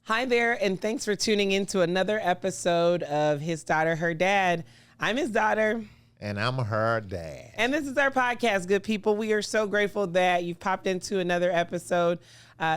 Hi there, and thanks for tuning in to another episode of His Daughter, Her Dad. I'm his daughter. And I'm her dad. And this is our podcast, good people. We are so grateful that you've popped into another episode.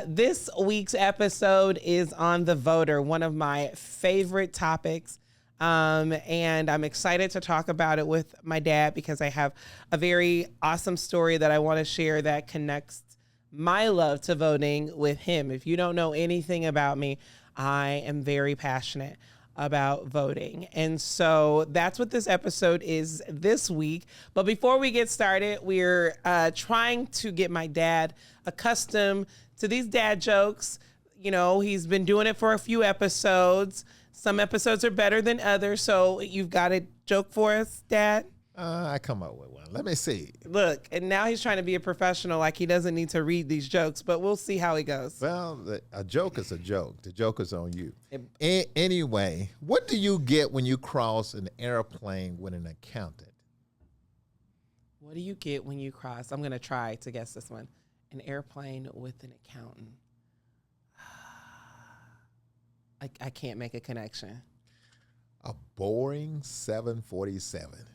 This week's episode is on the voter, one of my favorite topics. And I'm excited to talk about it with my dad because I have a very awesome story that I want to share that connects my love to voting with him. If you don't know anything about me, I am very passionate about voting. And so that's what this episode is this week. But before we get started, we're trying to get my dad accustomed to these dad jokes. You know, he's been doing it for a few episodes. Some episodes are better than others. So you've got a joke for us, Dad? I come up with one. Let me see. Look, and now he's trying to be a professional, like he doesn't need to read these jokes, but we'll see how he goes. Well, a joke is a joke. The joke is on you. Anyway, what do you get when you cross an airplane with an accountant? What do you get when you cross? I'm going to try to guess this one. An airplane with an accountant. I can't make a connection. A Boeing 747.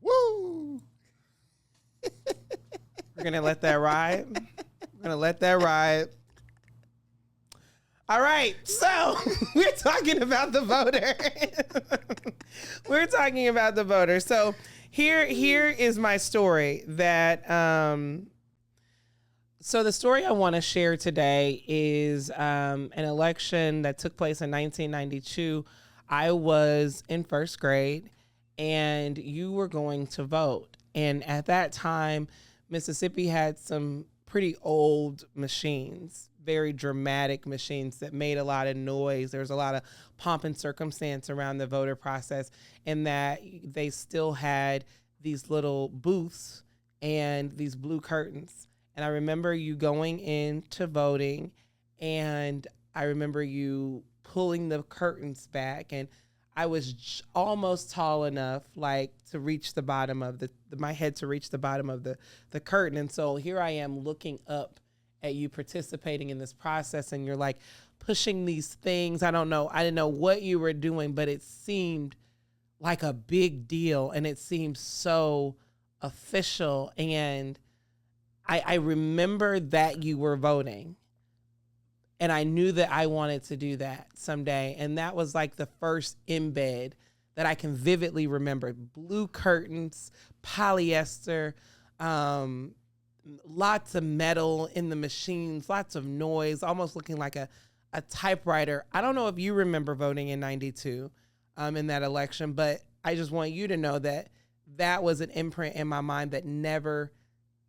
Woo! We're going to let that ride. We're going to let that ride. All right. So we're talking about the voter. We're talking about the voter. So here is my story that, so the story I want to share today is an election that took place in 1992. I was in first grade and you were going to vote. And at that time, Mississippi had some pretty old machines, very dramatic machines that made a lot of noise. There was a lot of pomp and circumstance around the voter process, and that they still had these little booths and these blue curtains. And I remember you going into voting, and I remember you pulling the curtains back, and I was almost tall enough, like, to reach the bottom of my head to reach the bottom of the curtain. And so here I am looking up at you participating in this process, and you're like pushing these things. I didn't know what you were doing, but it seemed like a big deal, and it seemed so official. And I remember that you were voting. And I knew that I wanted to do that someday. And that was like the first embed that I can vividly remember. Blue curtains, polyester, lots of metal in the machines, lots of noise, almost looking like a typewriter. I don't know if you remember voting in 92 in that election, but I just want you to know that that was an imprint in my mind that never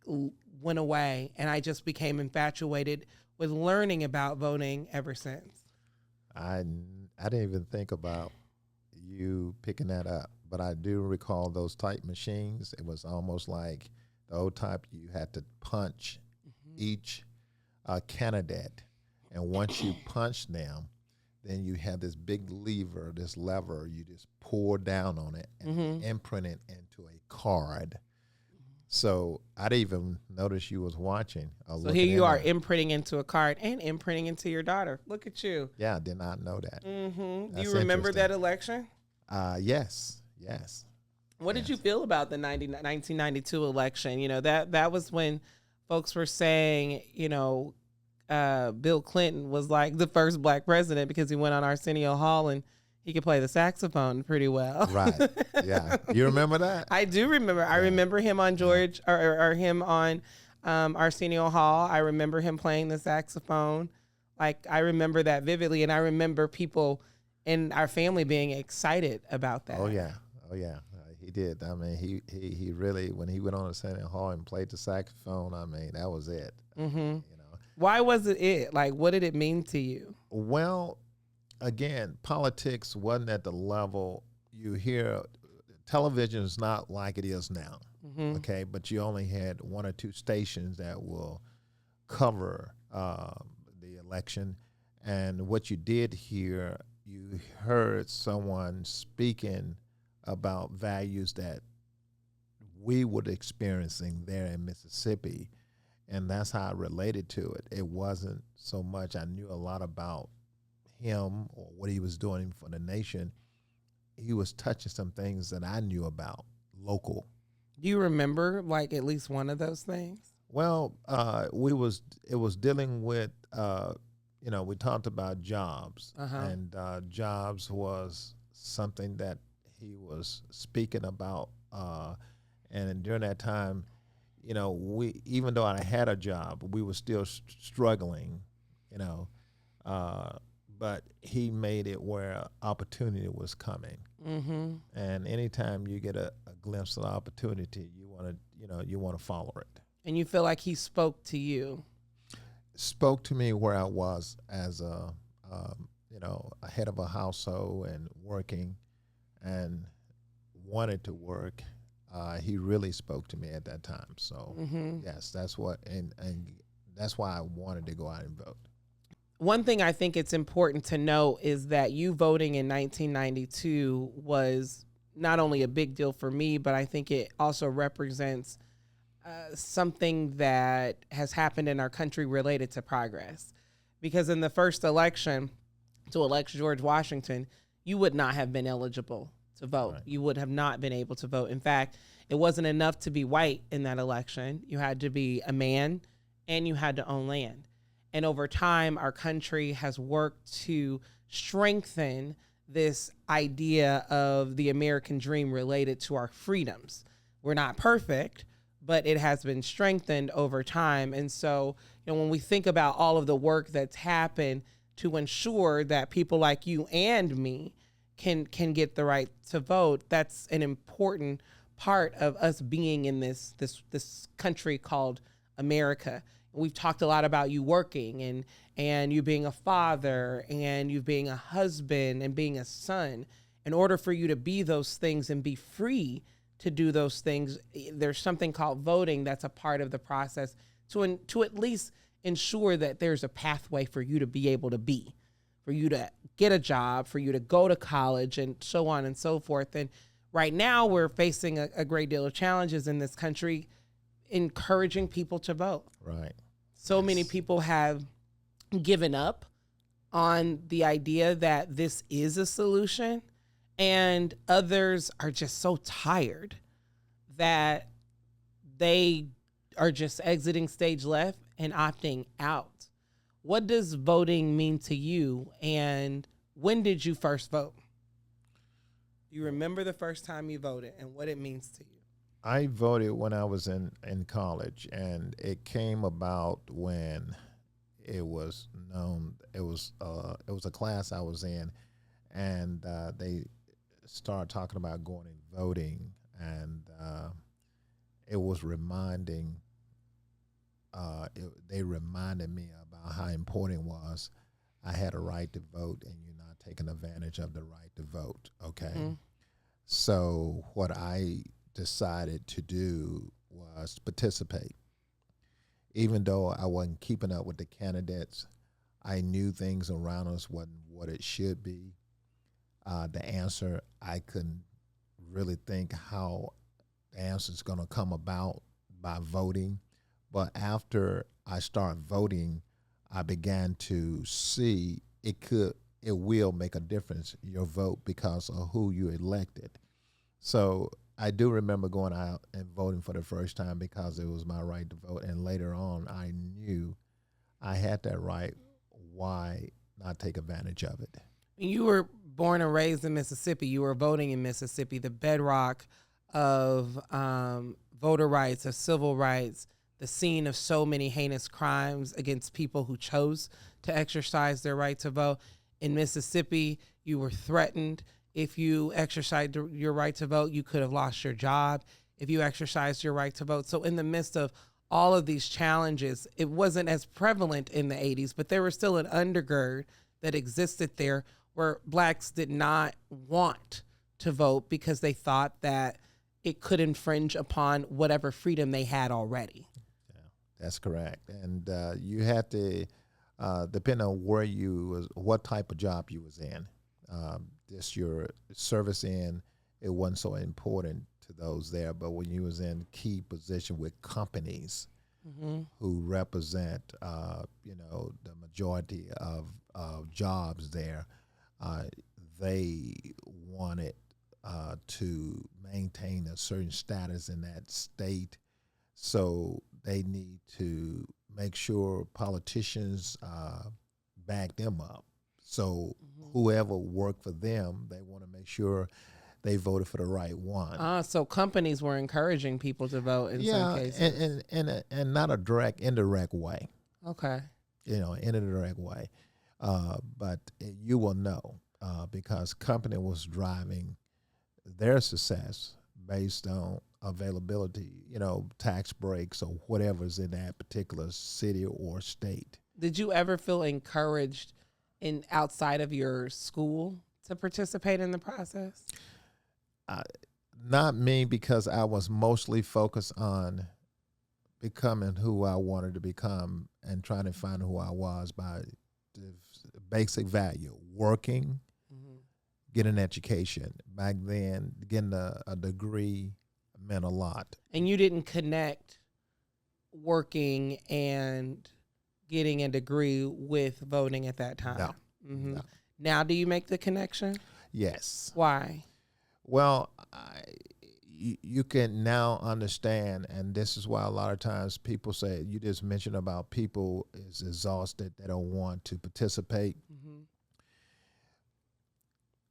went away. And I just became infatuated with learning about voting ever since. I didn't even think about you picking that up, but I do recall those type machines. It was almost like the old type you had to punch each candidate, and once you punch them, then you have this big lever, you just pour down on it and imprint it into a card. So I didn't even notice you was watching. So here you are imprinting into a card and imprinting into your daughter. Look at you. Yeah, I did not know that. Do you remember that election? Yes. What did you feel about the 1992 election? You know, that was when folks were saying, you know, Bill Clinton was like the first black president because he went on Arsenio Hall and he could play the saxophone pretty well. Right. Yeah. You remember that? I do remember. Yeah. I remember him on George or him on Arsenio Hall. I remember him playing the saxophone. Like, I remember that vividly. And I remember people in our family being excited about that. Oh, yeah. He did. I mean, he really, when he went on Arsenio Hall and played the saxophone, I mean, that was it. You know. Why was it? Like, what did it mean to you? Well, again, politics wasn't at the level you hear. Television is not like it is now, okay? But you only had one or two stations that will cover the election. And what you did hear, you heard someone speaking about values that we were experiencing there in Mississippi. And that's how I related to it. It wasn't so much I knew a lot about him or what he was doing for the nation. He was touching some things that I knew about local. Do you remember like at least one of those things? Well, it was dealing with we talked about jobs, and jobs was something that he was speaking about, and during that time, we, even though I had a job, we were still struggling, you know, but he made it where opportunity was coming. Mm-hmm. And anytime you get a glimpse of the opportunity, you want to follow it. And you feel like he spoke to you? Spoke to me where I was as a head of a household and working and wanted to work. He really spoke to me at that time. So yes, that's what, and that's why I wanted to go out and vote. One thing I think it's important to know is that you voting in 1992 was not only a big deal for me, but I think it also represents something that has happened in our country related to progress. Because in the first election to elect George Washington, you would not have been eligible to vote. Right. You would have not been able to vote. In fact, it wasn't enough to be white in that election. You had to be a man and you had to own land. And over time, our country has worked to strengthen this idea of the American dream related to our freedoms. We're not perfect, but it has been strengthened over time. And so, when we think about all of the work that's happened to ensure that people like you and me can get the right to vote, that's an important part of us being in this country called America. We've talked a lot about you working and you being a father and you being a husband and being a son. In order for you to be those things and be free to do those things, there's something called voting that's a part of the process to at least ensure that there's a pathway for you to be able to be, for you to get a job, for you to go to college and so on and so forth. And right now we're facing a great deal of challenges in this country encouraging people to vote. Right. So many people have given up on the idea that this is a solution, and others are just so tired that they are just exiting stage left and opting out. What does voting mean to you, and when did you first vote? Do you remember the first time you voted and what it means to you? I voted when I was in college, and it came about when it was known. It was a class I was in, and they started talking about going and voting, and it was reminding. They reminded me about how important it was. I had a right to vote, and you're not taking advantage of the right to vote. Okay, So what I decided to do was participate. Even though I wasn't keeping up with the candidates, I knew things around us wasn't what it should be. The answer, I couldn't really think how the answer is going to come about by voting. But after I started voting, I began to see it will make a difference, your vote, because of who you elected. So I do remember going out and voting for the first time because it was my right to vote. And later on, I knew I had that right. Why not take advantage of it? You were born and raised in Mississippi. You were voting in Mississippi, the bedrock of voter rights, of civil rights, the scene of so many heinous crimes against people who chose to exercise their right to vote. In Mississippi, you were threatened. If you exercised your right to vote, you could have lost your job if you exercised your right to vote. So in the midst of all of these challenges, it wasn't as prevalent in the 80s, but there was still an undergird that existed there where blacks did not want to vote because they thought that it could infringe upon whatever freedom they had already. Yeah, that's correct. And you had to depending on where you was, what type of job you was in, just your service in, it wasn't so important to those there. But when you was in key position with companies who represent, the majority of jobs there, they wanted to maintain a certain status in that state. So they need to make sure politicians back them up. So whoever worked for them, they want to make sure they voted for the right one. So companies were encouraging people to vote in some cases. And not a direct, indirect way. Okay. In a indirect way. But you will know because company was driving their success based on availability, tax breaks or whatever's in that particular city or state. Did you ever feel encouraged in outside of your school to participate in the process? Not me, because I was mostly focused on becoming who I wanted to become and trying to find who I was by the basic value, working, get an education. Back then, getting a degree meant a lot. And you didn't connect working and getting a degree with voting at that time? No. Now, do you make the connection? Yes. Why? Well, you can now understand, and this is why a lot of times people say, you just mentioned about people is exhausted, they don't want to participate.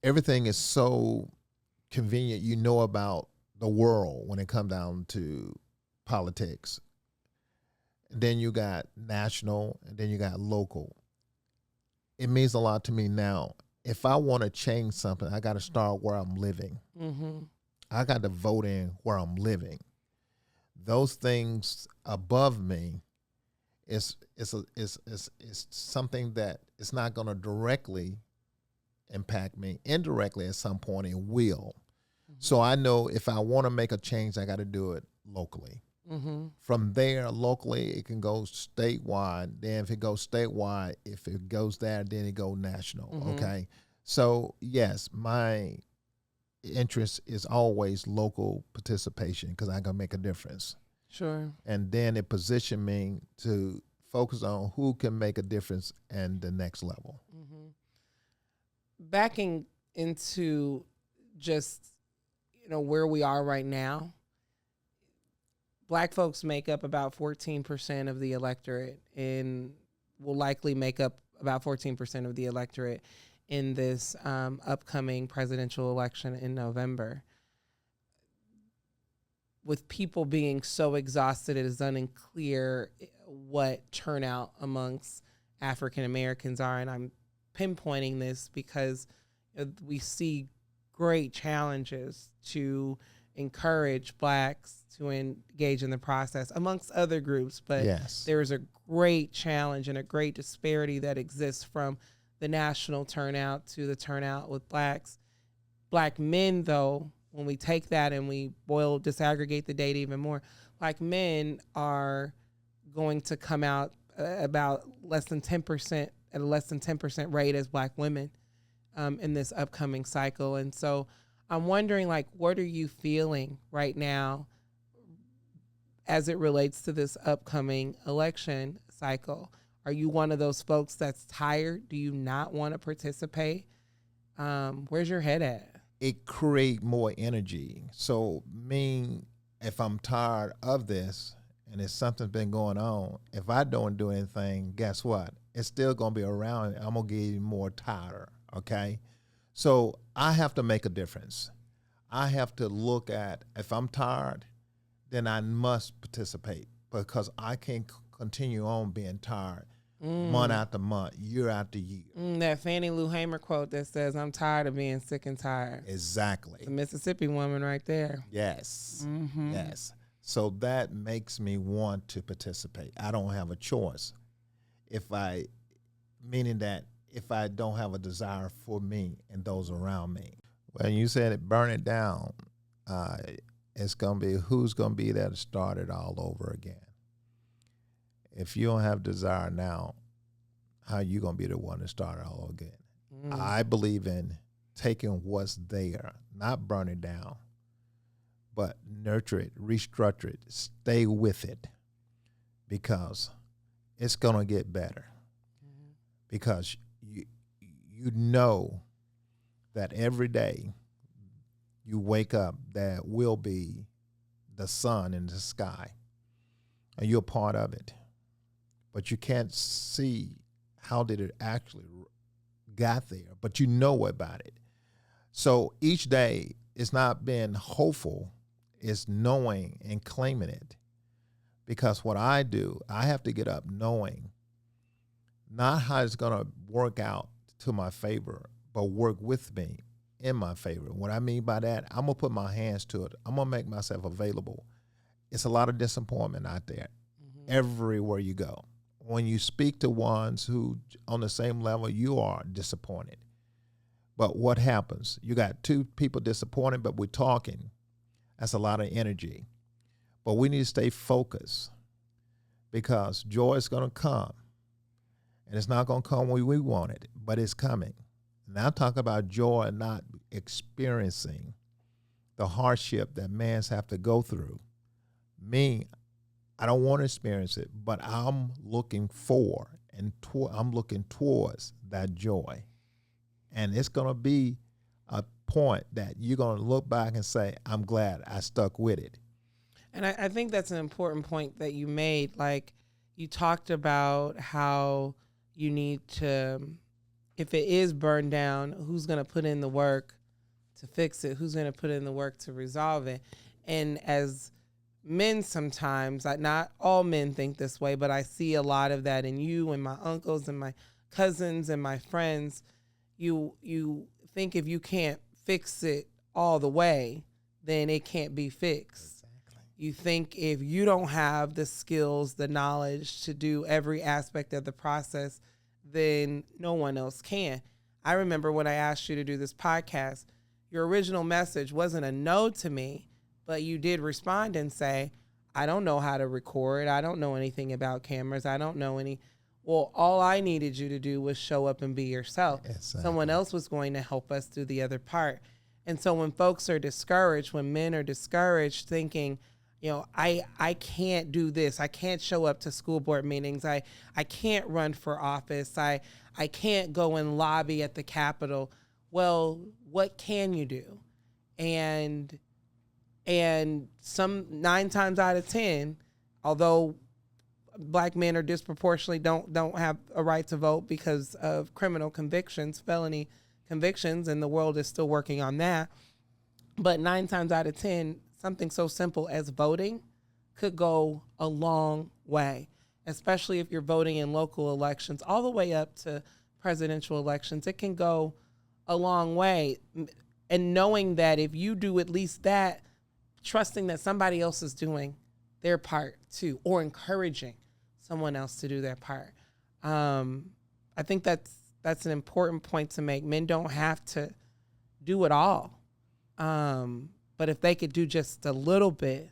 Everything is so convenient. You know about the world when it comes down to politics. And then you got national, and then you got local. It means a lot to me now. If I want to change something, I got to start where I'm living. I got to vote in where I'm living. Those things above me is something that it's not going to directly impact me. Indirectly, at some point, it will. So I know if I want to make a change, I got to do it locally. From there, locally, it can go statewide. Then if it goes statewide, if it goes there, then it go national. Okay. So yes, my interest is always local participation because I can make a difference. Sure. And then it positioned me to focus on who can make a difference and the next level. Backing into just, where we are right now, Black folks make up about 14% of the electorate and will likely make up about 14% of the electorate in this upcoming presidential election in November. With people being so exhausted, it is unclear what turnout amongst African Americans are. And I'm pinpointing this because we see great challenges to encourage Blacks to engage in the process amongst other groups. But there's a great challenge and a great disparity that exists from the national turnout to the turnout with Blacks. Black men, though, when we take that and we disaggregate the data even more, Black men are going to come out about less than 10%, at a less than 10% rate as Black women in this upcoming cycle. And so I'm wondering, what are you feeling right now as it relates to this upcoming election cycle? Are you one of those folks that's tired? Do you not want to participate? Where's your head at? It create more energy. So if I'm tired of this and if something's been going on, if I don't do anything, guess what? It's still going to be around. I'm going to get even more tired, okay? So I have to make a difference. I have to look at, if I'm tired, then I must participate because I can't continue on being tired month after month, year after year. That Fannie Lou Hamer quote that says, "I'm tired of being sick and tired." Exactly. The Mississippi woman right there. Yes. Yes. So that makes me want to participate. I don't have a choice. Meaning that if I don't have a desire for me and those around me. Well, you said it, burn it down. It's going to be who's going to be there to start it all over again. If you don't have desire now, how you going to be the one to start all again. Mm. I believe in taking what's there, not burn it down, but nurture it, restructure it, stay with it, because it's going to get better. Mm-hmm. Because you know that every day you wake up, there will be the sun in the sky, and you're part of it. But you can't see how did it actually got there, but you know about it. So each day it's not being hopeful, it's knowing and claiming it. Because what I do, I have to get up knowing not how it's going to work out to my favor, but work with me in my favor. What I mean by that, I'm going to put my hands to it. I'm going to make myself available. It's a lot of disappointment out there, everywhere you go. When you speak to ones who on the same level, you are disappointed. But what happens? You got two people disappointed, but we're talking. That's a lot of energy. But we need to stay focused, because joy is going to come. And it's not going to come when we want it, but it's coming. Now talk about joy and not experiencing the hardship that mans have to go through. Me, I don't want to experience it, but I'm looking for and I'm looking towards that joy. And it's going to be a point that you're going to look back and say, I'm glad I stuck with it. And I think that's an important point that you made. Like, you talked about how you need to, if it is burned down, who's going to put in the work to fix it? Who's going to put in the work to resolve it? And as men sometimes, not all men think this way, but I see a lot of that in you and my uncles and my cousins and my friends. You think if you can't fix it all the way, then it can't be fixed. You think if you don't have the skills, the knowledge to do every aspect of the process, then no one else can. I remember when I asked you to do this podcast, your original message wasn't a no to me, but you did respond and say, I don't know how to record. I don't know anything about cameras. I don't know any. Well, all I needed you to do was show up and be yourself. Exactly. Someone else was going to help us do the other part. And so when folks are discouraged, when men are discouraged thinking, I can't do this. I can't show up to school board meetings. I can't run for office. I can't go and lobby at the Capitol. Well, what can you do? And some 9 times out of 10, although Black men are disproportionately don't have a right to vote because of criminal convictions, felony convictions, and the world is still working on that. But 9 times out of 10, something so simple as voting could go a long way, especially if you're voting in local elections, all the way up to presidential elections. It can go a long way. And knowing that if you do at least that, trusting that somebody else is doing their part too, or encouraging someone else to do their part. I think that's an important point to make. Men don't have to do it all. But if they could do just a little bit,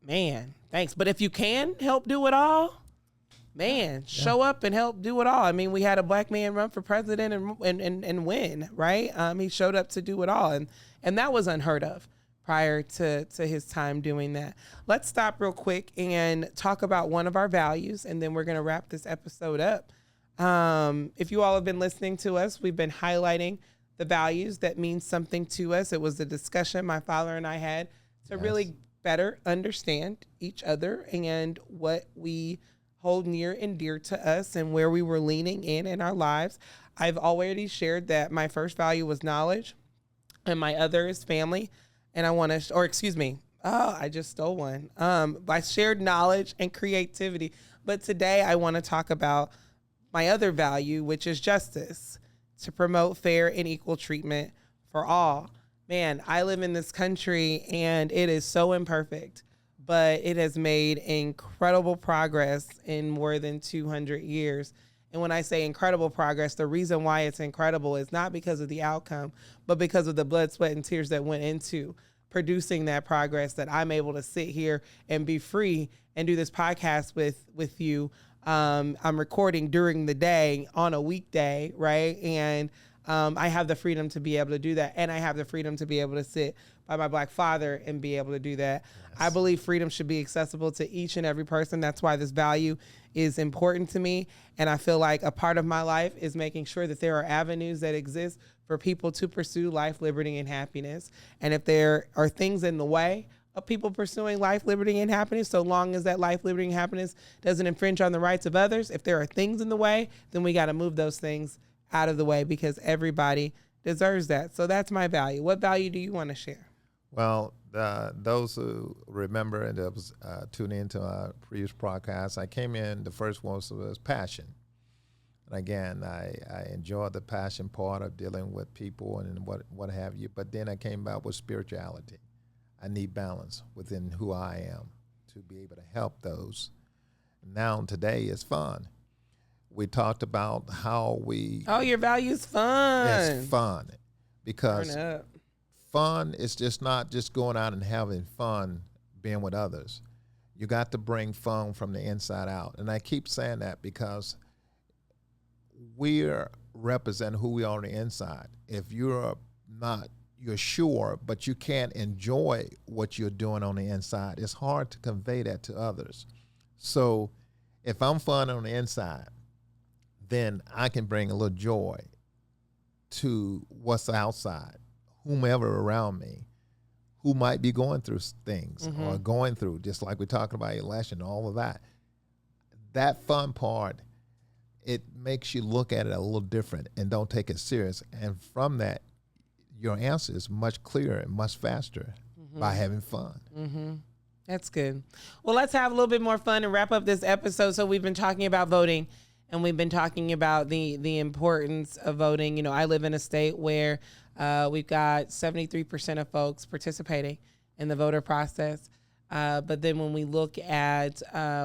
man, thanks. But if you can help do it all, man, show up and help do it all. I mean, we had a Black man run for president and win, right? He showed up to do it all. And that was unheard of prior to his time doing that. Let's stop real quick and talk about one of our values, and then we're going to wrap this episode up. If you all have been listening to us, we've been highlighting the values that mean something to us. It was a discussion my father and I had to really better understand each other and what we hold near and dear to us and where we were leaning in our lives. I've already shared that my first value was knowledge and my other is family. And I just stole one. I shared knowledge and creativity. But today I want to talk about my other value, which is justice, to promote fair and equal treatment for all. Man, I live in this country and it is so imperfect, but it has made incredible progress in more than 200 years. And when I say incredible progress, the reason why it's incredible is not because of the outcome, but because of the blood, sweat, and tears that went into producing that progress, that I'm able to sit here and be free and do this podcast with you I'm recording during the day on a weekday, right? And I have the freedom to be able to do that. And I have the freedom to be able to sit by my Black father and be able to do that. Yes. I believe freedom should be accessible to each and every person. That's why this value is important to me. And I feel like a part of my life is making sure that there are avenues that exist for people to pursue life, liberty, and happiness. And if there are things in the way of people pursuing life, liberty, and happiness, so long as that life, liberty, and happiness doesn't infringe on the rights of others, if there are things in the way, then we got to move those things out of the way, because everybody deserves that. So that's my value. What value do you want to share? Well, those who remember and that was tuning into our previous podcast, I came in, the first one was passion. And again, I enjoyed the passion part of dealing with people and what have you, but then I came out with spirituality. I need balance within who I am to be able to help those. Now today is fun. We talked about how we... Oh, your value is fun. It's fun. Because fun is just not just going out and having fun being with others. You got to bring fun from the inside out. And I keep saying that because we're represent who we are on the inside. If you're sure, but you can't enjoy what you're doing on the inside, it's hard to convey that to others. So if I'm fun on the inside, then I can bring a little joy to what's outside, whomever around me, who might be going through things or going through, just like we're talking about election, all of that. That fun part, it makes you look at it a little different and don't take it serious. And from that, your answer is much clearer and much faster by having fun. That's good. Well, let's have a little bit more fun and wrap up this episode. So we've been talking about voting, and we've been talking about the importance of voting. You know, I live in a state where we've got 73% of folks participating in the voter process. But then when we look at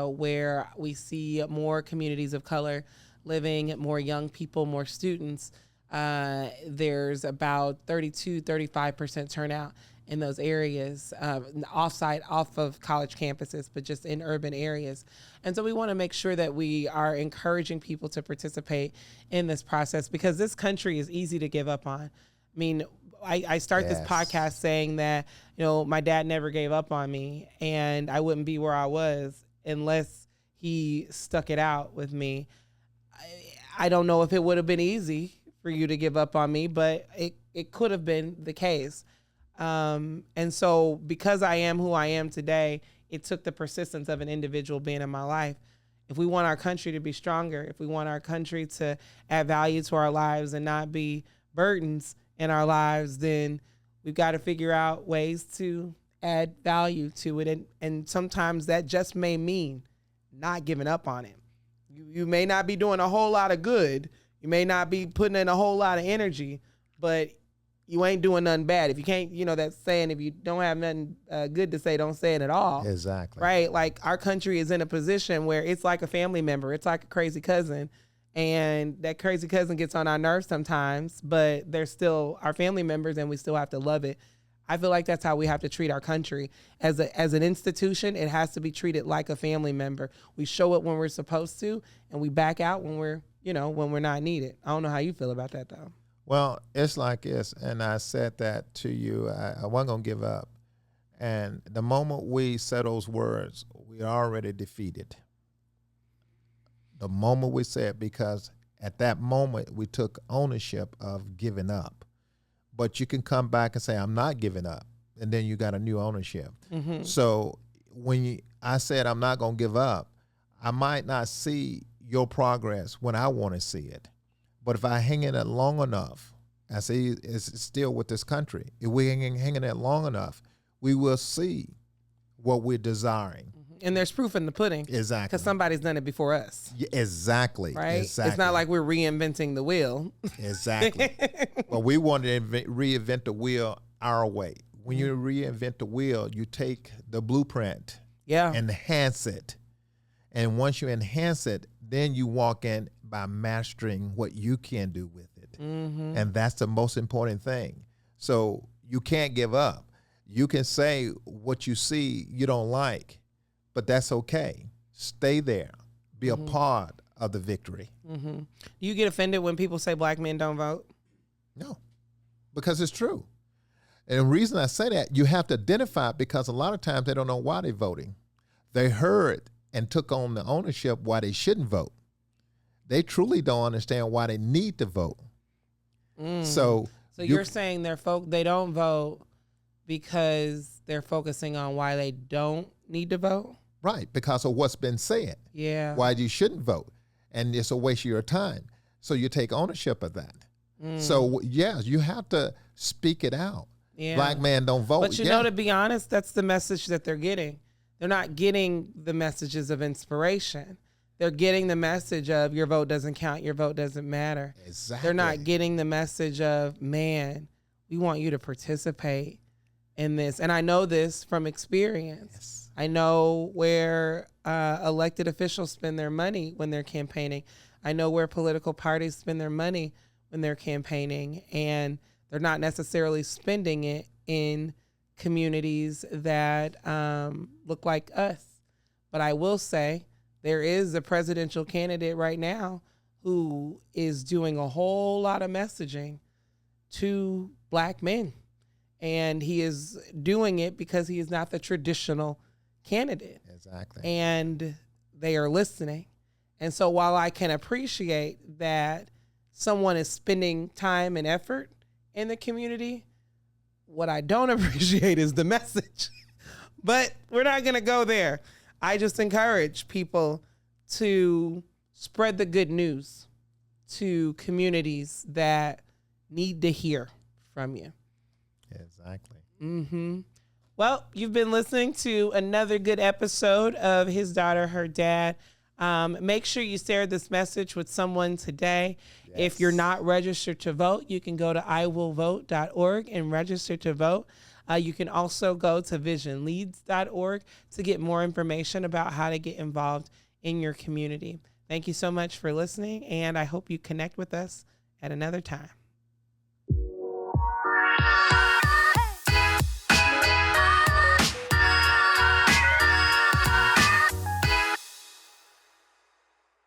where we see more communities of color living, more young people, more students, there's about 35% turnout in those areas, off of college campuses, but just in urban areas. And so we want to make sure that we are encouraging people to participate in this process, because this country is easy to give up on. I mean, I start this podcast saying that, you know, my dad never gave up on me, and I wouldn't be where I was unless he stuck it out with me. I don't know if it would have been easy for you to give up on me, but it could have been the case. And so because I am who I am today, it took the persistence of an individual being in my life. If we want our country to be stronger, if we want our country to add value to our lives and not be burdens in our lives, then we've got to figure out ways to add value to it. And sometimes that just may mean not giving up on it. You may not be doing a whole lot of good. You may not be putting in a whole lot of energy, but you ain't doing nothing bad. If you can't, you know, that saying, if you don't have nothing good to say, don't say it at all. Exactly. Right? Like, our country is in a position where it's like a family member. It's like a crazy cousin. And that crazy cousin gets on our nerves sometimes, but they're still our family members, and we still have to love it. I feel like that's how we have to treat our country. As an institution, it has to be treated like a family member. We show it when we're supposed to, and we back out when we're not needed. I don't know how you feel about that, though. Well, it's like this, and I said that to you. I wasn't going to give up. And the moment we say those words, we are already defeated. The moment we say it, because at that moment we took ownership of giving up. But you can come back and say, I'm not giving up. And then you got a new ownership. So when I said I'm not going to give up, I might not see your progress when I want to see it. But if I hang in it long enough, I say it's still with this country. If we hang in it long enough, we will see what we're desiring. And there's proof in the pudding. Exactly. Because somebody's done it before us. Yeah, exactly. Right? Exactly. It's not like we're reinventing the wheel. Exactly. But we want to reinvent the wheel our way. When you reinvent the wheel, you take the blueprint, enhance it. And once you enhance it, then you walk in by mastering what you can do with it. And that's the most important thing. So you can't give up. You can say what you see you don't like, but that's okay. Stay there. be a part of the victory. Do you get offended when people say black men don't vote? No, because it's true. And the reason I say that, you have to identify it because a lot of times they don't know why they're voting. They heard and took on the ownership why they shouldn't vote. They truly don't understand why they need to vote. So you're saying they don't vote because they're focusing on why they don't need to vote? Right, because of what's been said. Yeah. Why you shouldn't vote. And it's a waste of your time. So you take ownership of that. So, yes, you have to speak it out. Yeah. Black man don't vote. But you know, to be honest, that's the message that they're getting. They're not getting the messages of inspiration. They're getting the message of your vote doesn't count, your vote doesn't matter. Exactly. They're not getting the message of, man, we want you to participate in this. And I know this from experience. Yes. I know where elected officials spend their money when they're campaigning. I know where political parties spend their money when they're campaigning, and they're not necessarily spending it in communities that look like us. But I will say there is a presidential candidate right now who is doing a whole lot of messaging to black men. And he is doing it because he is not the traditional candidate. Exactly. And they are listening. And so while I can appreciate that someone is spending time and effort in the community, what I don't appreciate is the message. But we're not going to go there. I just encourage people to spread the good news to communities that need to hear from you. Exactly. Well, you've been listening to another good episode of His Daughter, Her Dad. Make sure you share this message with someone today. Yes. If you're not registered to vote, you can go to iwillvote.org and register to vote. You can also go to visionleads.org to get more information about how to get involved in your community. Thank you so much for listening, and I hope you connect with us at another time.